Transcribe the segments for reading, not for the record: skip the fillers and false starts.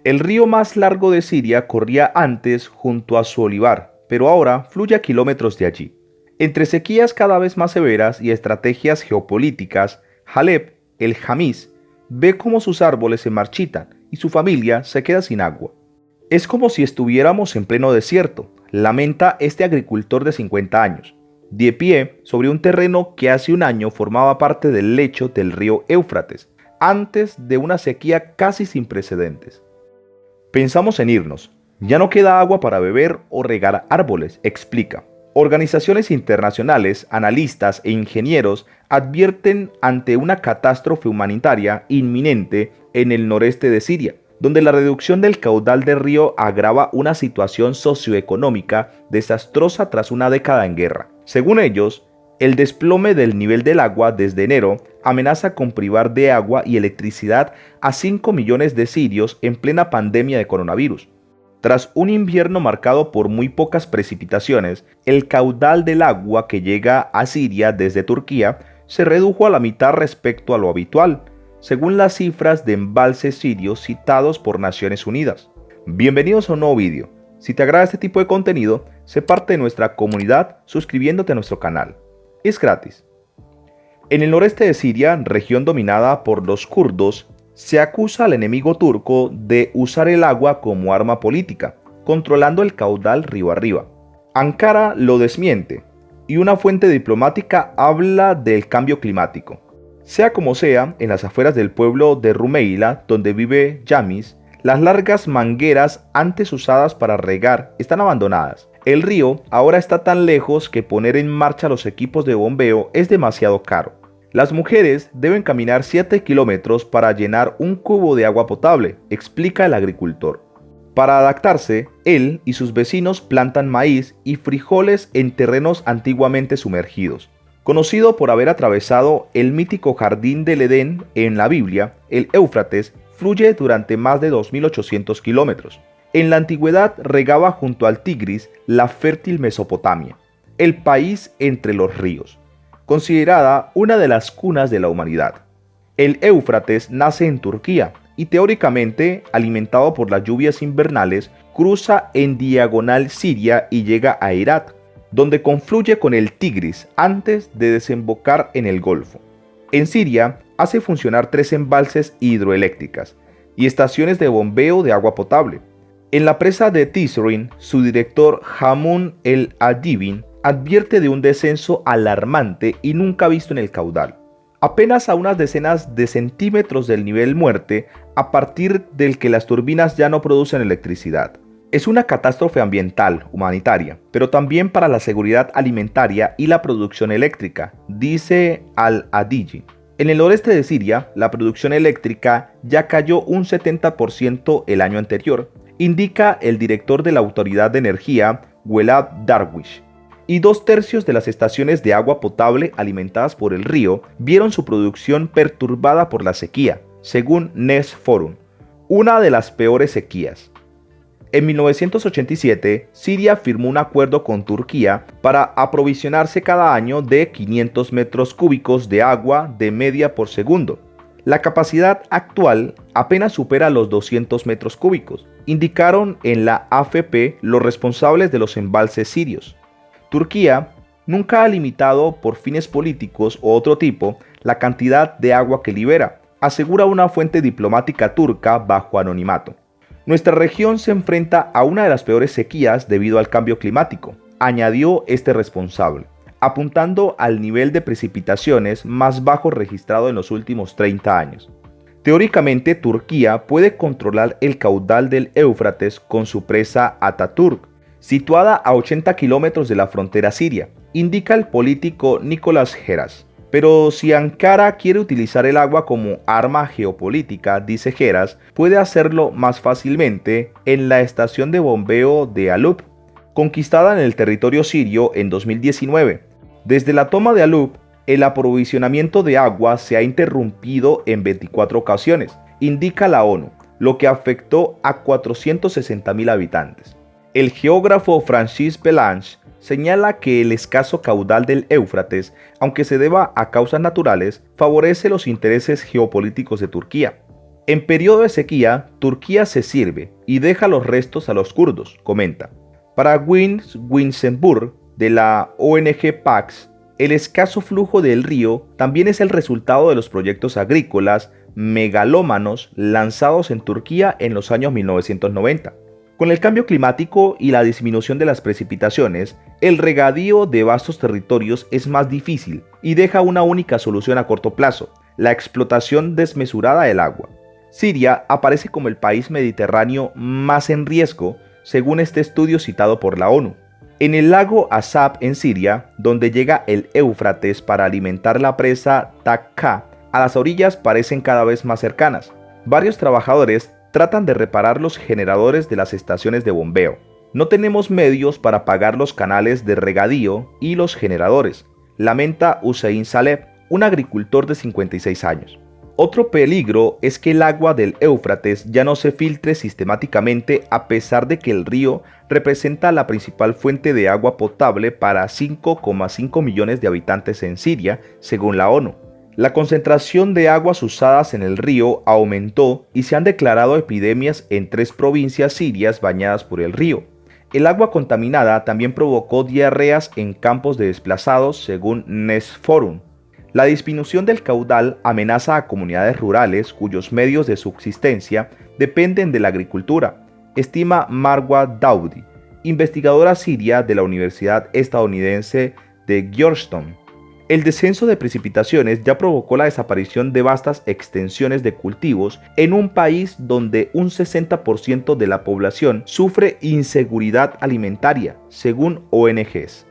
El río más largo de Siria corría antes junto a su olivar, pero ahora fluye a kilómetros de allí. Entre sequías cada vez más severas y estrategias geopolíticas, Halep, el Hamis, ve cómo sus árboles se marchitan y su familia se queda sin agua. Es como si estuviéramos en pleno desierto, lamenta este agricultor de 50 años, de pie sobre un terreno que hace un año formaba parte del lecho del río Éufrates, antes de una sequía casi sin precedentes. Pensamos en irnos. Ya no queda agua para beber o regar árboles, explica. Organizaciones internacionales, analistas e ingenieros advierten ante una catástrofe humanitaria inminente en el noreste de Siria, donde la reducción del caudal del río agrava una situación socioeconómica desastrosa tras una década en guerra. Según ellos, el desplome del nivel del agua desde enero amenaza con privar de agua y electricidad a 5 millones de sirios en plena pandemia de coronavirus. Tras un invierno marcado por muy pocas precipitaciones, el caudal del agua que llega a Siria desde Turquía se redujo a la mitad respecto a lo habitual, según las cifras de embalses sirios citados por Naciones Unidas. Bienvenidos a un nuevo vídeo. Si te agrada este tipo de contenido, sé parte de nuestra comunidad suscribiéndote a nuestro canal. Es gratis. En el noreste de Siria, región dominada por los kurdos, se acusa al enemigo turco de usar el agua como arma política, controlando el caudal río arriba. Ankara lo desmiente, y una fuente diplomática habla del cambio climático. Sea como sea, en las afueras del pueblo de Rumeila, donde vive Yamis, las largas mangueras antes usadas para regar están abandonadas. El río ahora está tan lejos que poner en marcha los equipos de bombeo es demasiado caro. Las mujeres deben caminar 7 kilómetros para llenar un cubo de agua potable, explica el agricultor. Para adaptarse, él y sus vecinos plantan maíz y frijoles en terrenos antiguamente sumergidos. Conocido por haber atravesado el mítico jardín del Edén en la Biblia, el Éufrates fluye durante más de 2.800 kilómetros. En la antigüedad regaba junto al Tigris la fértil Mesopotamia, el país entre los ríos, considerada una de las cunas de la humanidad. El Éufrates nace en Turquía y teóricamente, alimentado por las lluvias invernales, cruza en diagonal Siria y llega a Herat, donde confluye con el Tigris antes de desembocar en el Golfo. En Siria hace funcionar 3 embalses hidroeléctricas y estaciones de bombeo de agua potable. En la presa de Tisrin, su director Hamun el-Adibin advierte de un descenso alarmante y nunca visto en el caudal, apenas a unas decenas de centímetros del nivel muerte, a partir del que las turbinas ya no producen electricidad. Es una catástrofe ambiental, humanitaria, pero también para la seguridad alimentaria y la producción eléctrica, dice al-Adiji. En el noreste de Siria, la producción eléctrica ya cayó un 70% el año anterior, indica el director de la Autoridad de Energía, Welad Darwish. Y 2/3 de las estaciones de agua potable alimentadas por el río vieron su producción perturbada por la sequía, según Ness Forum, una de las peores sequías. En 1987, Siria firmó un acuerdo con Turquía para aprovisionarse cada año de 500 metros cúbicos de agua de media por segundo. La capacidad actual apenas supera los 200 metros cúbicos, indicaron en la AFP los responsables de los embalses sirios. Turquía nunca ha limitado por fines políticos o otro tipo la cantidad de agua que libera, asegura una fuente diplomática turca bajo anonimato. Nuestra región se enfrenta a una de las peores sequías debido al cambio climático, añadió este responsable, apuntando al nivel de precipitaciones más bajo registrado en los últimos 30 años. Teóricamente, Turquía puede controlar el caudal del Éufrates con su presa Ataturk, situada a 80 kilómetros de la frontera siria, indica el político Nicolás Heras. Pero si Ankara quiere utilizar el agua como arma geopolítica, dice Heras, puede hacerlo más fácilmente en la estación de bombeo de Alup, conquistada en el territorio sirio en 2019. Desde la toma de Alup, el aprovisionamiento de agua se ha interrumpido en 24 ocasiones, indica la ONU, lo que afectó a 460.000 habitantes. El geógrafo Francis Belange señala que el escaso caudal del Éufrates, aunque se deba a causas naturales, favorece los intereses geopolíticos de Turquía. En periodo de sequía, Turquía se sirve y deja los restos a los kurdos, comenta. Para Wins Winsenburg, de la ONG PAX, el escaso flujo del río también es el resultado de los proyectos agrícolas megalómanos lanzados en Turquía en los años 1990. Con el cambio climático y la disminución de las precipitaciones, el regadío de vastos territorios es más difícil y deja una única solución a corto plazo: la explotación desmesurada del agua. Siria aparece como el país mediterráneo más en riesgo, según este estudio citado por la ONU. En el lago Asab en Siria, donde llega el Éufrates para alimentar la presa Takka, a las orillas parecen cada vez más cercanas. Varios trabajadores tratan de reparar los generadores de las estaciones de bombeo. No tenemos medios para pagar los canales de regadío y los generadores, lamenta Hussein Saleh, un agricultor de 56 años. Otro peligro es que el agua del Éufrates ya no se filtre sistemáticamente, a pesar de que el río representa la principal fuente de agua potable para 5,5 millones de habitantes en Siria, según la ONU. La concentración de aguas usadas en el río aumentó y se han declarado epidemias en 3 provincias sirias bañadas por el río. El agua contaminada también provocó diarreas en campos de desplazados, según Nesforum. La disminución del caudal amenaza a comunidades rurales cuyos medios de subsistencia dependen de la agricultura, estima Marwa Daudi, investigadora siria de la Universidad Estadounidense de Georgetown. El descenso de precipitaciones ya provocó la desaparición de vastas extensiones de cultivos en un país donde un 60% de la población sufre inseguridad alimentaria, según ONGs.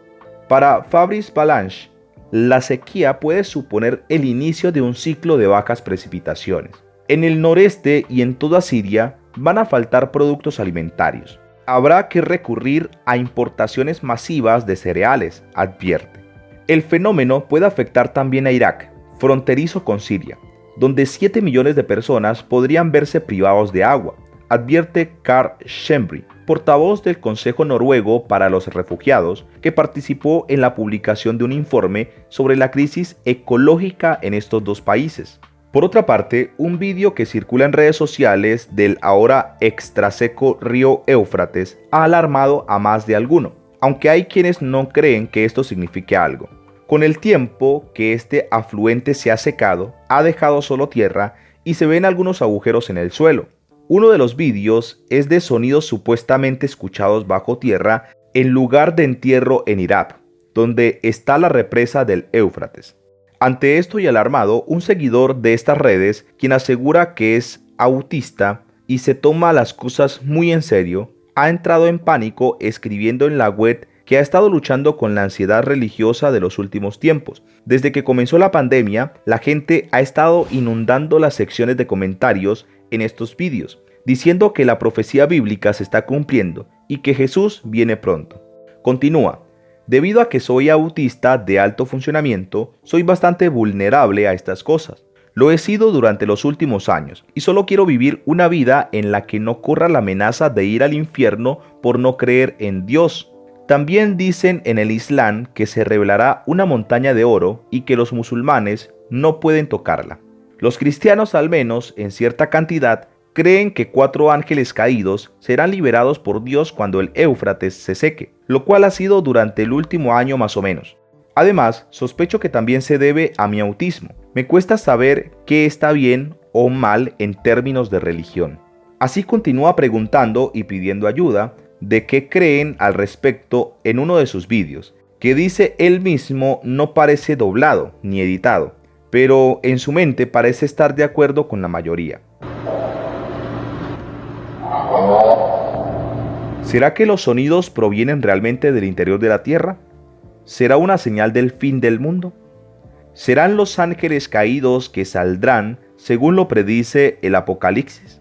Para Fabrice Balanche, la sequía puede suponer el inicio de un ciclo de bajas precipitaciones. En el noreste y en toda Siria van a faltar productos alimentarios. Habrá que recurrir a importaciones masivas de cereales, advierte. El fenómeno puede afectar también a Irak, fronterizo con Siria, donde 7 millones de personas podrían verse privados de agua, advierte Karl Schembri, portavoz del Consejo Noruego para los Refugiados, que participó en la publicación de un informe sobre la crisis ecológica en estos dos países. Por otra parte, un vídeo que circula en redes sociales del ahora extraseco río Éufrates ha alarmado a más de alguno, aunque hay quienes no creen que esto signifique algo. Con el tiempo que este afluente se ha secado, ha dejado solo tierra y se ven algunos agujeros en el suelo. Uno de los vídeos es de sonidos supuestamente escuchados bajo tierra en lugar de entierro en Irak, donde está la represa del Éufrates. Ante esto y alarmado, un seguidor de estas redes, quien asegura que es autista y se toma las cosas muy en serio, ha entrado en pánico escribiendo en la web que ha estado luchando con la ansiedad religiosa de los últimos tiempos. Desde que comenzó la pandemia, la gente ha estado inundando las secciones de comentarios en estos vídeos, diciendo que la profecía bíblica se está cumpliendo y que Jesús viene pronto. Continúa: debido a que soy autista de alto funcionamiento, soy bastante vulnerable a estas cosas. Lo he sido durante los últimos años y solo quiero vivir una vida en la que no corra la amenaza de ir al infierno por no creer en Dios. También dicen en el Islam que se revelará una montaña de oro y que los musulmanes no pueden tocarla. Los cristianos, al menos en cierta cantidad, creen que 4 ángeles caídos serán liberados por Dios cuando el Éufrates se seque, lo cual ha sido durante el último año más o menos. Además, sospecho que también se debe a mi autismo. Me cuesta saber qué está bien o mal en términos de religión. Así continúa preguntando y pidiendo ayuda de qué creen al respecto en uno de sus vídeos, que dice él mismo no parece doblado ni editado, pero en su mente parece estar de acuerdo con la mayoría. ¿Será que los sonidos provienen realmente del interior de la Tierra? ¿Será una señal del fin del mundo? ¿Serán los ángeles caídos que saldrán según lo predice el Apocalipsis?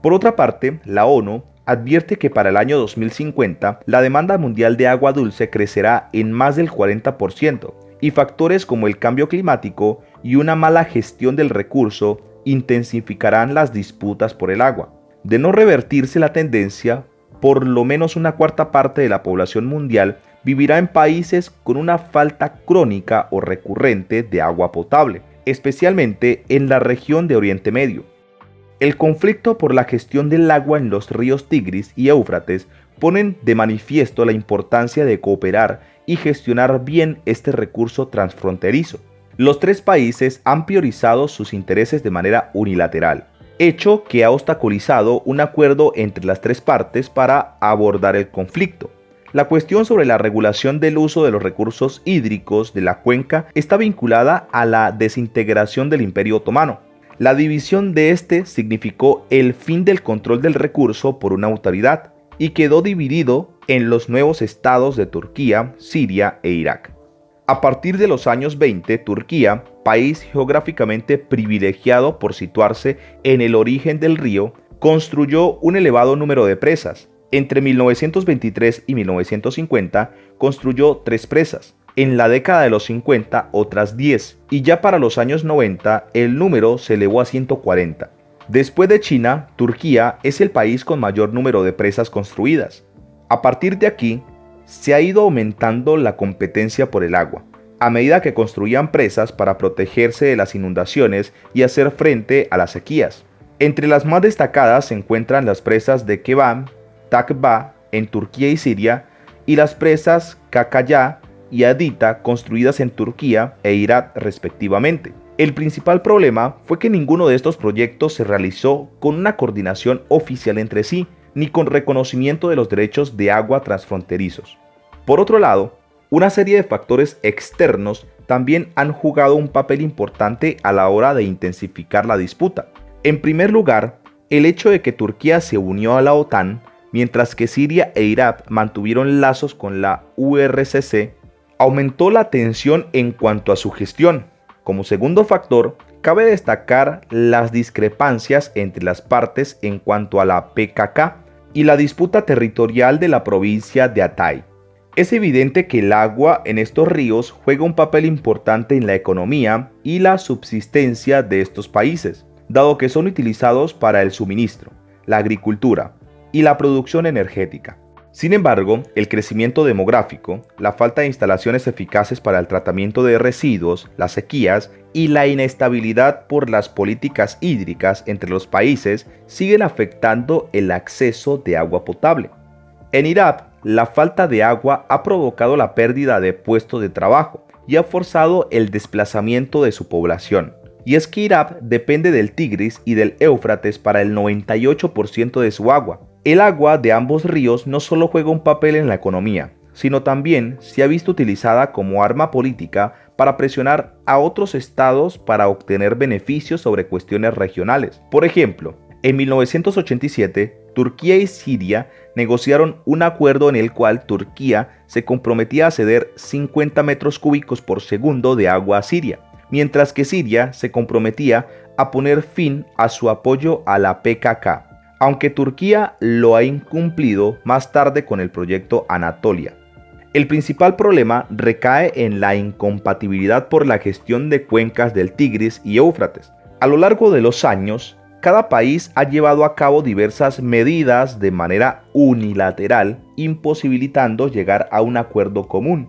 Por otra parte, la ONU advierte que para el año 2050 la demanda mundial de agua dulce crecerá en más del 40% y factores como el cambio climático y una mala gestión del recurso intensificarán las disputas por el agua. De no revertirse la tendencia, por lo menos una cuarta parte de la población mundial vivirá en países con una falta crónica o recurrente de agua potable, especialmente en la región de Oriente Medio. El conflicto por la gestión del agua en los ríos Tigris y Éufrates ponen de manifiesto la importancia de cooperar y gestionar bien este recurso transfronterizo. Los tres países han priorizado sus intereses de manera unilateral, hecho que ha obstaculizado un acuerdo entre las tres partes para abordar el conflicto. La cuestión sobre la regulación del uso de los recursos hídricos de la cuenca está vinculada a la desintegración del Imperio Otomano. La división de este significó el fin del control del recurso por una autoridad y quedó dividido en los nuevos estados de Turquía, Siria e Irak. A partir de los años 20, Turquía, país geográficamente privilegiado por situarse en el origen del río, construyó un elevado número de presas. Entre 1923 y 1950 construyó 3 presas. En la década de los 50 otras 10 y ya para los años 90 el número se elevó a 140. Después de China, Turquía es el país con mayor número de presas construidas. A partir de aquí, se ha ido aumentando la competencia por el agua, a medida que construían presas para protegerse de las inundaciones y hacer frente a las sequías. Entre las más destacadas se encuentran las presas de Keban, Takba en Turquía y Siria, y las presas Kakaya y Adita construidas en Turquía e Irak respectivamente. El principal problema fue que ninguno de estos proyectos se realizó con una coordinación oficial entre sí, ni con reconocimiento de los derechos de agua transfronterizos. Por otro lado, una serie de factores externos también han jugado un papel importante a la hora de intensificar la disputa. En primer lugar, el hecho de que Turquía se unió a la OTAN, mientras que Siria e Irak mantuvieron lazos con la URSS, aumentó la tensión en cuanto a su gestión. Como segundo factor, cabe destacar las discrepancias entre las partes en cuanto a la PKK y la disputa territorial de la provincia de Hatay. Es evidente que el agua en estos ríos juega un papel importante en la economía y la subsistencia de estos países, dado que son utilizados para el suministro, la agricultura y la producción energética. Sin embargo, el crecimiento demográfico, la falta de instalaciones eficaces para el tratamiento de residuos, las sequías y la inestabilidad por las políticas hídricas entre los países siguen afectando el acceso de agua potable. En Irak, la falta de agua ha provocado la pérdida de puestos de trabajo y ha forzado el desplazamiento de su población. Y es que Irak depende del Tigris y del Éufrates para el 98% de su agua. El agua de ambos ríos no solo juega un papel en la economía, sino también se ha visto utilizada como arma política para presionar a otros estados para obtener beneficios sobre cuestiones regionales. Por ejemplo, en 1987, Turquía y Siria negociaron un acuerdo en el cual Turquía se comprometía a ceder 50 metros cúbicos por segundo de agua a Siria, mientras que Siria se comprometía a poner fin a su apoyo a la PKK, aunque Turquía lo ha incumplido más tarde con el proyecto Anatolia. El principal problema recae en la incompatibilidad por la gestión de cuencas del Tigris y Éufrates. A lo largo de los años, cada país ha llevado a cabo diversas medidas de manera unilateral, imposibilitando llegar a un acuerdo común.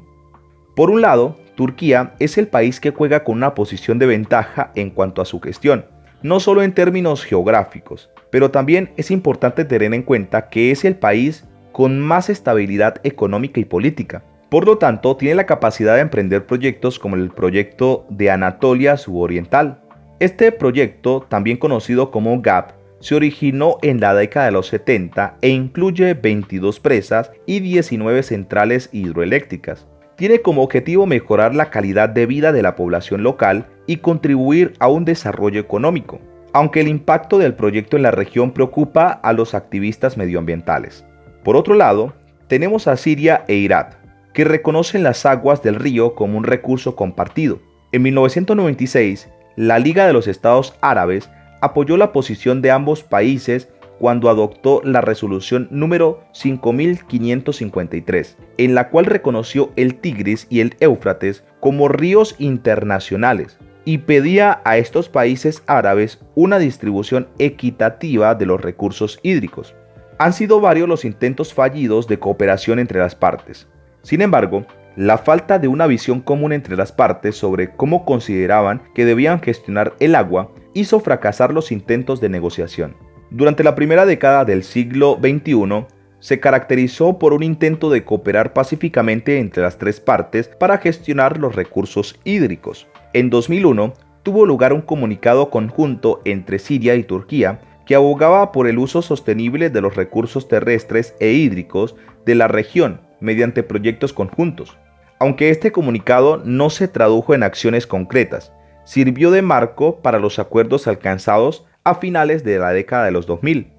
Por un lado, Turquía es el país que juega con una posición de ventaja en cuanto a su gestión, no solo en términos geográficos, pero también es importante tener en cuenta que es el país con más estabilidad económica y política. Por lo tanto, tiene la capacidad de emprender proyectos como el proyecto de Anatolia Suboriental. Este proyecto, también conocido como GAP, se originó en la década de los 70 e incluye 22 presas y 19 centrales hidroeléctricas. Tiene como objetivo mejorar la calidad de vida de la población local y contribuir a un desarrollo económico, aunque el impacto del proyecto en la región preocupa a los activistas medioambientales. Por otro lado, tenemos a Siria e Irak, que reconocen las aguas del río como un recurso compartido. En 1996, la Liga de los Estados Árabes apoyó la posición de ambos países cuando adoptó la resolución número 5553, en la cual reconoció el Tigris y el Éufrates como ríos internacionales y pedía a estos países árabes una distribución equitativa de los recursos hídricos. Han sido varios los intentos fallidos de cooperación entre las partes. Sin embargo, la falta de una visión común entre las partes sobre cómo consideraban que debían gestionar el agua hizo fracasar los intentos de negociación. Durante la primera década del siglo XXI, se caracterizó por un intento de cooperar pacíficamente entre las tres partes para gestionar los recursos hídricos. En 2001, tuvo lugar un comunicado conjunto entre Siria y Turquía que abogaba por el uso sostenible de los recursos terrestres e hídricos de la región mediante proyectos conjuntos. Aunque este comunicado no se tradujo en acciones concretas, sirvió de marco para los acuerdos alcanzados a finales de la década de los 2000.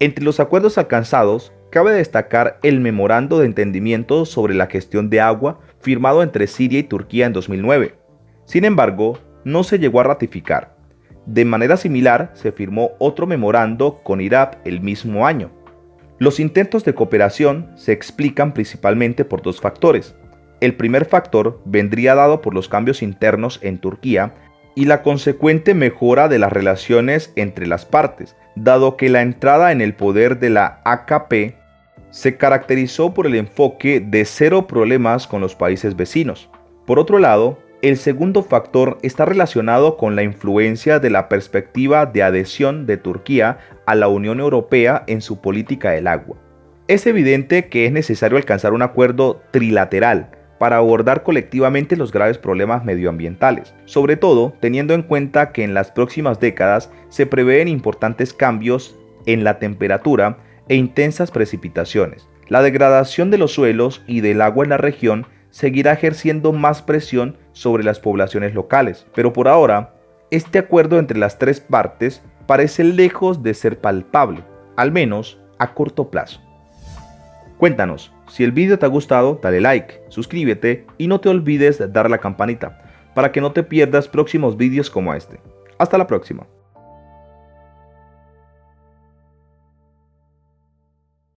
Entre los acuerdos alcanzados, cabe destacar el Memorando de Entendimiento sobre la Gestión de Agua firmado entre Siria y Turquía en 2009. Sin embargo, no se llegó a ratificar. De manera similar, se firmó otro memorando con Irak el mismo año. Los intentos de cooperación se explican principalmente por dos factores. El primer factor vendría dado por los cambios internos en Turquía y la consecuente mejora de las relaciones entre las partes, dado que la entrada en el poder de la AKP se caracterizó por el enfoque de cero problemas con los países vecinos. Por otro lado, el segundo factor está relacionado con la influencia de la perspectiva de adhesión de Turquía a la Unión Europea en su política del agua. Es evidente que es necesario alcanzar un acuerdo trilateral para abordar colectivamente los graves problemas medioambientales, sobre todo teniendo en cuenta que en las próximas décadas se prevén importantes cambios en la temperatura e intensas precipitaciones. La degradación de los suelos y del agua en la región seguirá ejerciendo más presión sobre las poblaciones locales, pero por ahora, este acuerdo entre las tres partes parece lejos de ser palpable, al menos a corto plazo. Cuéntanos, si el vídeo te ha gustado, dale like, suscríbete y no te olvides de dar a la campanita para que no te pierdas próximos vídeos como este. Hasta la próxima.